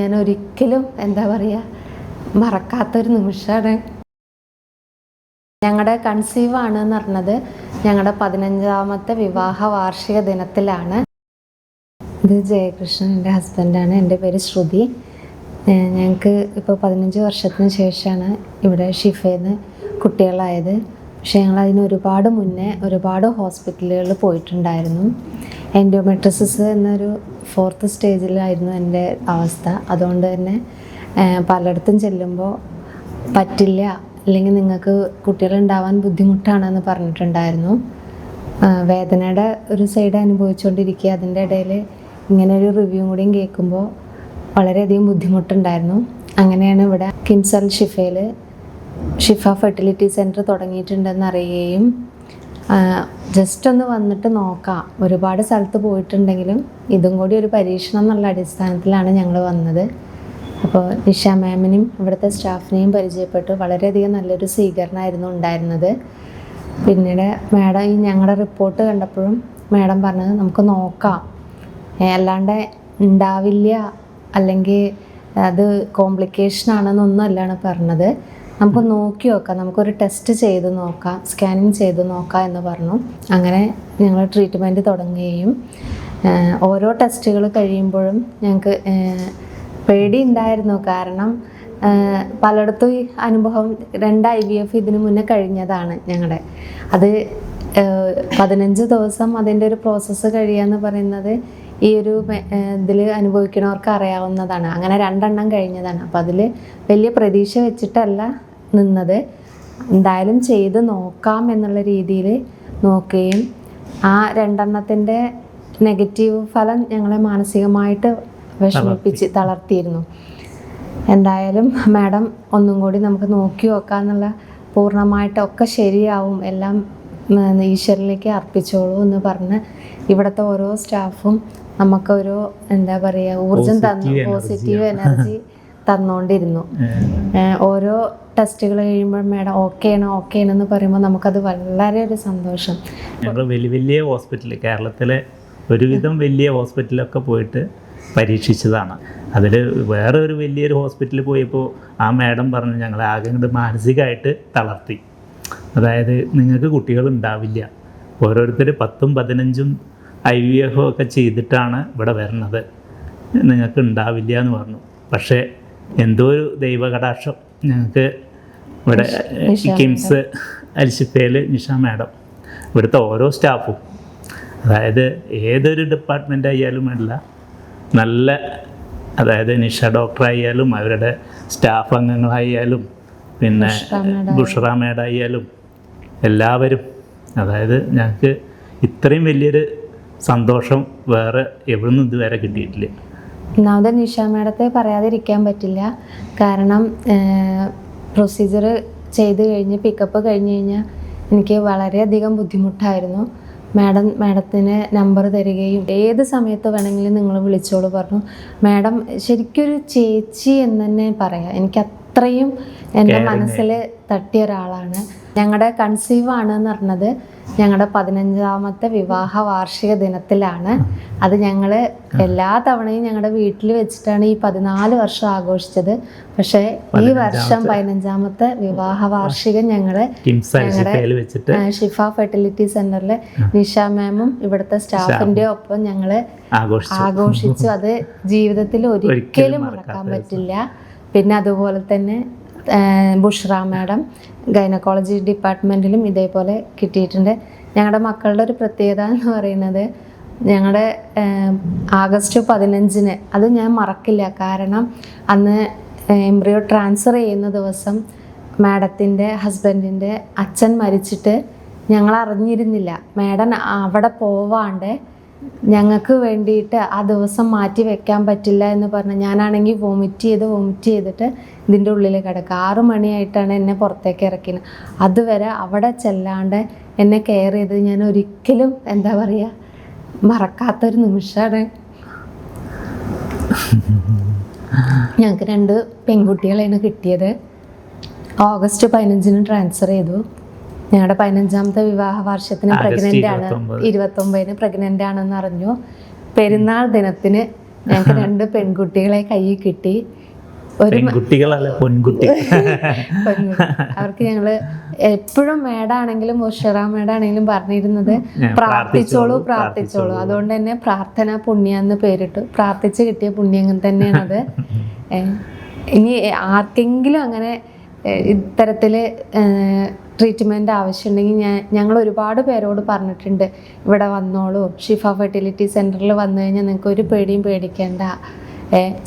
ഞാൻ ഒരിക്കലും എന്താ പറയുക മറക്കാത്തൊരു നിമിഷമാണ്. ഞങ്ങളുടെ കൺസീവ് ആണെന്ന് പറഞ്ഞത് ഞങ്ങളുടെ 15ാമത്തെ വിവാഹ വാർഷിക ദിനത്തിലാണ്. ഇത് ജയകൃഷ്ണൻ എൻ്റെ ഹസ്ബൻഡാണ്. എൻ്റെ പേര് ശ്രുതി. ഞങ്ങൾക്ക് ഇപ്പോൾ 15 വർഷത്തിന് ശേഷമാണ് ഇവിടെ ഷിഫേന്ന് കുട്ടികളായത്. പക്ഷേ ഞങ്ങൾ അതിന് ഒരുപാട് മുന്നേ ഒരുപാട് ഹോസ്പിറ്റലുകളിൽ പോയിട്ടുണ്ടായിരുന്നു. എൻഡോമെട്രിസിസ് എന്നൊരു 4th സ്റ്റേജിലായിരുന്നു എൻ്റെ അവസ്ഥ. അതുകൊണ്ട് തന്നെ പലയിടത്തും ചെല്ലുമ്പോൾ പറ്റില്ല, അല്ലെങ്കിൽ നിങ്ങൾക്ക് കുട്ടികളുണ്ടാവാൻ ബുദ്ധിമുട്ടാണെന്ന് പറഞ്ഞിട്ടുണ്ടായിരുന്നു. വേദനയുടെ ഒരു സൈഡ് അനുഭവിച്ചുകൊണ്ടിരിക്കുക. അതിൻ്റെ ഇടയിൽ ഇങ്ങനെ ഒരു റിവ്യൂ കൂടിയും കേൾക്കുമ്പോൾ വളരെയധികം ബുദ്ധിമുട്ടുണ്ടായിരുന്നു. അങ്ങനെയാണ് ഇവിടെ കിംസ് അൽ ഷിഫയിൽ ഷിഫ ഫെർട്ടിലിറ്റി സെൻറ്റർ തുടങ്ങിയിട്ടുണ്ടെന്ന് അറിയുകയും ജസ്റ്റ് ഒന്ന് വന്നിട്ട് നോക്കാം, ഒരുപാട് സ്ഥലത്ത് പോയിട്ടുണ്ടെങ്കിലും ഇതും കൂടി ഒരു പരീക്ഷണം എന്നുള്ള അടിസ്ഥാനത്തിലാണ് ഞങ്ങൾ വന്നത്. അപ്പോൾ നിഷ മാമിനെയും ഇവിടുത്തെ സ്റ്റാഫിനെയും പരിചയപ്പെട്ടു. വളരെയധികം നല്ലൊരു സ്വീകരണമായിരുന്നു ഉണ്ടായിരുന്നത്. പിന്നീട് മാഡം ഈ ഞങ്ങളുടെ റിപ്പോർട്ട് കണ്ടപ്പോഴും മാഡം പറഞ്ഞത് നമുക്ക് നോക്കാം, അല്ലാണ്ട് ഉണ്ടാവില്ല അല്ലെങ്കിൽ അത് കോംപ്ലിക്കേഷൻ ആണെന്നൊന്നും അല്ലാണ് പറഞ്ഞത്. നമുക്ക് നോക്കി നോക്കാം, നമുക്കൊരു ടെസ്റ്റ് ചെയ്ത് നോക്കാം, സ്കാനിങ് ചെയ്ത് നോക്കാം എന്ന് പറഞ്ഞു. അങ്ങനെ ഞങ്ങൾ ട്രീറ്റ്മെൻറ്റ് തുടങ്ങുകയും ഓരോ ടെസ്റ്റുകൾ കഴിയുമ്പോഴും ഞങ്ങൾക്ക് പേടി ഉണ്ടായിരുന്നു. കാരണം പലയിടത്തും ഈ അനുഭവം 2 IVF ഇതിനു മുന്നേ കഴിഞ്ഞതാണ് ഞങ്ങളുടെ. അത് 15 ദിവസം അതിൻ്റെ ഒരു പ്രോസസ്സ് കഴിയുക പറയുന്നത് ഈ ഒരു ഇതിൽ അനുഭവിക്കുന്നവർക്ക് അറിയാവുന്നതാണ്. അങ്ങനെ 2 എണ്ണം കഴിഞ്ഞതാണ്. അപ്പോൾ അതിൽ വലിയ പ്രതീക്ഷ വെച്ചിട്ടല്ല നിന്നത്. എന്തായാലും ചെയ്ത് നോക്കാം എന്നുള്ള രീതിയിൽ നോക്കുകയും ആ 2 എണ്ണത്തിൻ്റെ നെഗറ്റീവ് ഫലം ഞങ്ങളെ മാനസികമായിട്ട് വിഷമിപ്പിച്ച് തളർത്തിയിരുന്നു. എന്തായാലും മാഡം ഒന്നും കൂടി നമുക്ക് നോക്കി നോക്കാമെന്നുള്ള, പൂർണ്ണമായിട്ടൊക്കെ ശരിയാവും, എല്ലാം ഈശ്വരനിലേക്ക് അർപ്പിച്ചോളൂ എന്ന് പറഞ്ഞ് ഇവിടുത്തെ ഓരോ സ്റ്റാഫും നമുക്കൊരു എന്താ പറയുക ഊർജം തന്നു, പോസിറ്റീവ് എനർജി തന്നുകൊണ്ടിരുന്നു. ഓരോ ടെസ്റ്റുകൾ കഴിയുമ്പോൾ മാഡം ഓക്കെ ആണെന്ന് പറയുമ്പോൾ നമുക്കത് വളരെ ഒരു സന്തോഷം. ഞങ്ങൾ വലിയ ഹോസ്പിറ്റൽ, കേരളത്തിലെ ഒരുവിധം വലിയ ഹോസ്പിറ്റലൊക്കെ പോയിട്ട് പരീക്ഷിച്ചതാണ്. അതിൽ വേറെ ഒരു വലിയൊരു ഹോസ്പിറ്റലിൽ പോയപ്പോൾ ആ മാഡം പറഞ്ഞു ഞങ്ങളെ ആകെ കൊണ്ട് മാനസികമായിട്ട് തളർത്തി. അതായത് നിങ്ങൾക്ക് കുട്ടികൾ ഉണ്ടാവില്ല, ഓരോരുത്തർ 10ഉം 15ഉം IVF ഒക്കെ ചെയ്തിട്ടാണ് ഇവിടെ വരുന്നത്, നിങ്ങൾക്ക് ഉണ്ടാവില്ല എന്ന് പറഞ്ഞു. പക്ഷേ എന്തോ ഒരു ദൈവകടാക്ഷം ഞങ്ങൾക്ക് ഇവിടെ കിംസ് അൽ ഷിഫയിൽ നിഷ മാഡം, ഇവിടുത്തെ ഓരോ സ്റ്റാഫും, അതായത് ഏതൊരു ഡിപ്പാർട്ട്മെൻ്റ് ആയാലും അല്ല, നല്ല, അതായത് നിഷ ഡോക്ടറായാലും അവരുടെ സ്റ്റാഫ് അംഗങ്ങളായാലും പിന്നെ ബുഷ്റ മേഡായാലും എല്ലാവരും, അതായത് ഞങ്ങൾക്ക് ഇത്രയും വലിയൊരു സന്തോഷം വേറെ എവിടെ നിന്നും ഇതുവരെ കിട്ടിയിട്ടില്ല. ഒന്നാമത് നിഷ മേഡത്തെ പറയാതിരിക്കാൻ പറ്റില്ല. കാരണം പ്രൊസീജിയർ ചെയ്ത് കഴിഞ്ഞ് പിക്കപ്പ് കഴിഞ്ഞ് കഴിഞ്ഞാൽ എനിക്ക് വളരെയധികം ബുദ്ധിമുട്ടായിരുന്നു. മാഡത്തിന് നമ്പർ തരികയും ഏത് സമയത്ത് വേണമെങ്കിലും നിങ്ങൾ വിളിച്ചോളൂ പറഞ്ഞു. മാഡം ശരിക്കൊരു ചേച്ചി എന്ന് തന്നെ പറയാം. എനിക്ക് അത്രയും എൻ്റെ മനസ്സിൽ തട്ടിയ ഒരാളാണ്. ഞങ്ങളുടെ കൺസീവ് ആണെന്ന് പറഞ്ഞത് ഞങ്ങളുടെ 15ാമത്തെ വിവാഹ വാർഷിക ദിനത്തിലാണ്. അത് ഞങ്ങൾ എല്ലാ തവണയും ഞങ്ങളുടെ വീട്ടിൽ വെച്ചിട്ടാണ് ഈ 14 വർഷം ആഘോഷിച്ചത്. പക്ഷേ ഈ വർഷം 15ാമത്തെ വിവാഹ വാർഷികം ഞങ്ങളുടെ ഷിഫ ഫെർട്ടിലിറ്റി സെന്ററിൽ നിഷ മാമും ഇവിടുത്തെ സ്റ്റാഫിൻ്റെ ഒപ്പം ഞങ്ങൾ ആഘോഷിച്ചു. അത് ജീവിതത്തിൽ ഒരിക്കലും മറക്കാൻ പറ്റില്ല. പിന്നെ അതുപോലെ തന്നെ ബുഷ്റ മാഡം ഗൈനക്കോളജി ഡിപ്പാർട്ട്മെൻറ്റിലും ഇതേപോലെ കിട്ടിയിട്ടുണ്ട്. ഞങ്ങളുടെ മക്കളുടെ ഒരു പ്രത്യേകത എന്ന് പറയുന്നത് ഞങ്ങളുടെ ആഗസ്റ്റ് 15-ന് അത് ഞാൻ മറക്കില്ല. കാരണം അന്ന് എംബ്രിയോ ട്രാൻസ്ഫർ ചെയ്യുന്ന ദിവസം മാഡത്തിൻ്റെ ഹസ്ബൻഡിൻ്റെ അച്ഛൻ മരിച്ചിട്ട് ഞങ്ങൾ അറിഞ്ഞിരുന്നില്ല. മാഡം അവിടെ പോവാണ്ട് ഞങ്ങൾക്ക് വേണ്ടിയിട്ട് ആ ദിവസം മാറ്റി വെക്കാൻ പറ്റില്ല എന്ന് പറഞ്ഞ് ഞാനാണെങ്കിൽ വോമിറ്റ് ചെയ്തിട്ട് ഇതിൻ്റെ ഉള്ളിൽ കിടക്കുക. 6 മണിയായിട്ടാണ് എന്നെ പുറത്തേക്ക് ഇറക്കിയത്. അതുവരെ അവിടെ ചെല്ലാണ്ട് എന്നെ കെയർ ചെയ്ത് ഞാൻ ഒരിക്കലും എന്താ പറയുക മറക്കാത്തൊരു നിമിഷമാണ്. ഞങ്ങൾക്ക് 2 പെൺകുട്ടികളാണ് കിട്ടിയത്. ഓഗസ്റ്റ് 15-ന് ട്രാൻസ്ഫർ ചെയ്തു. ഞങ്ങളുടെ 15ാമത്തെ വിവാഹ വാർഷികത്തിന് പ്രഗ്നൻ്റ് ആണ്, 29-ന് പ്രഗ്നൻ്റ് ആണെന്ന് അറിഞ്ഞു. പെരുന്നാൾ ദിനത്തിന് ഞങ്ങൾക്ക് 2 പെൺകുട്ടികളെ കയ്യിൽ കിട്ടി. ഒരു പെൺകുട്ടികളല്ല പൊൻകുട്ടി. അവർക്ക് ഞങ്ങള് എപ്പോഴും മേഡാണെങ്കിലും ഉഷറ മേഡാണെങ്കിലും പറഞ്ഞിരുന്നത് പ്രാർത്ഥിച്ചോളൂ പ്രാർത്ഥിച്ചോളൂ. അതുകൊണ്ട് തന്നെ പ്രാർത്ഥന പുണ്യ എന്ന് പേരിട്ടു. പ്രാർത്ഥിച്ച് കിട്ടിയ പുണ്യം തന്നെയാണത്. ഇനി ആർക്കെങ്കിലും അങ്ങനെ ഇത്തരത്തിൽ ട്രീറ്റ്മെൻറ്റ് ആവശ്യമുണ്ടെങ്കിൽ ഞങ്ങൾ ഒരുപാട് പേരോട് പറഞ്ഞിട്ടുണ്ട്, ഇവിടെ വന്നോളൂ, ഷിഫ ഫെർട്ടിലിറ്റി സെൻറ്ററിൽ വന്നു കഴിഞ്ഞാൽ നിങ്ങൾക്ക് ഒരു പേടിയും പേടിക്കേണ്ട.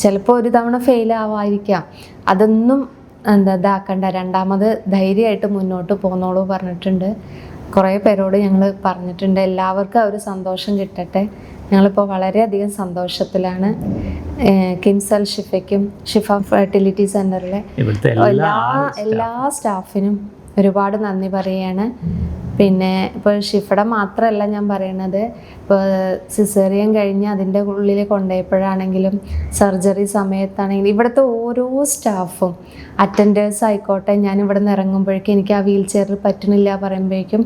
ചിലപ്പോൾ ഒരു തവണ ഫെയിൽ ആവാതിരിക്കാം, അതൊന്നും ഇതാക്കണ്ട, രണ്ടാമത് ധൈര്യമായിട്ട് മുന്നോട്ട് പോന്നോളൂ പറഞ്ഞിട്ടുണ്ട്. കുറേ പേരോട് ഞങ്ങൾ പറഞ്ഞിട്ടുണ്ട്. എല്ലാവർക്കും ആ ഒരു സന്തോഷം കിട്ടട്ടെ. ഞങ്ങളിപ്പോൾ വളരെയധികം സന്തോഷത്തിലാണ്. കിംസ് അൽ ഷിഫയ്ക്കും ഷിഫ ഫെർട്ടിലിറ്റി സെൻറ്ററിലെ എല്ലാ സ്റ്റാഫിനും ഒരുപാട് നന്ദി പറയുകയാണ്. പിന്നെ ഇപ്പോൾ ഷിഫയുടെ മാത്രമല്ല ഞാൻ പറയണത്, ഇപ്പോൾ സിസേറിയൻ കഴിഞ്ഞ് അതിൻ്റെ ഉള്ളിൽ കൊണ്ടുപോയപ്പോഴാണെങ്കിലും സർജറി സമയത്താണെങ്കിലും ഇവിടുത്തെ ഓരോ സ്റ്റാഫും, അറ്റൻഡേഴ്സ് ആയിക്കോട്ടെ, ഞാൻ ഇവിടെ നിന്ന് ഇറങ്ങുമ്പോഴേക്കും എനിക്ക് ആ വീൽ ചെയറിൽ പറ്റണില്ല പറയുമ്പോഴേക്കും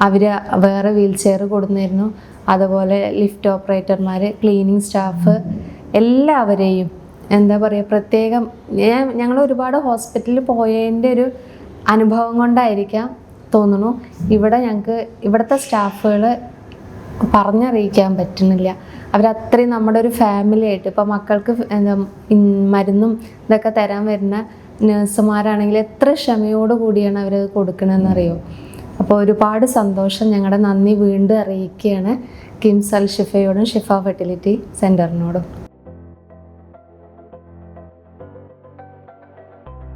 അവർ വേറെ വീൽ ചെയർ കൊടുന്നിരുന്നു. അതുപോലെ ലിഫ്റ്റ് ഓപ്പറേറ്റർമാർ, ക്ലീനിങ് സ്റ്റാഫ്, എല്ലാവരെയും എന്താ പറയുക, പ്രത്യേകം ഞങ്ങൾ ഒരുപാട് ഹോസ്പിറ്റലിൽ പോയതിൻ്റെ ഒരു അനുഭവം കൊണ്ടായിരിക്കാം തോന്നുന്നു, ഇവിടെ ഞങ്ങൾക്ക് ഇവിടുത്തെ സ്റ്റാഫുകൾ പറഞ്ഞറിയിക്കാൻ പറ്റുന്നില്ല. അവരത്രയും നമ്മുടെ ഒരു ഫാമിലി ആയിട്ട്, ഇപ്പോൾ മക്കൾക്ക് എന്താ മരുന്നും ഇതൊക്കെ തരാൻ വരുന്ന നഴ്സുമാരാണെങ്കിൽ എത്ര ക്ഷമയോട് കൂടിയാണ് അവരത് കൊടുക്കണമെന്നറിയോ. അപ്പോൾ ഒരുപാട് സന്തോഷം, ഞങ്ങളുടെ നന്ദി വീണ്ടും അറിയിക്കുകയാണ് കിംസ് അൽ ഷിഫയോടും ഷിഫ ഫെർട്ടിലിറ്റി സെൻറ്ററിനോടും.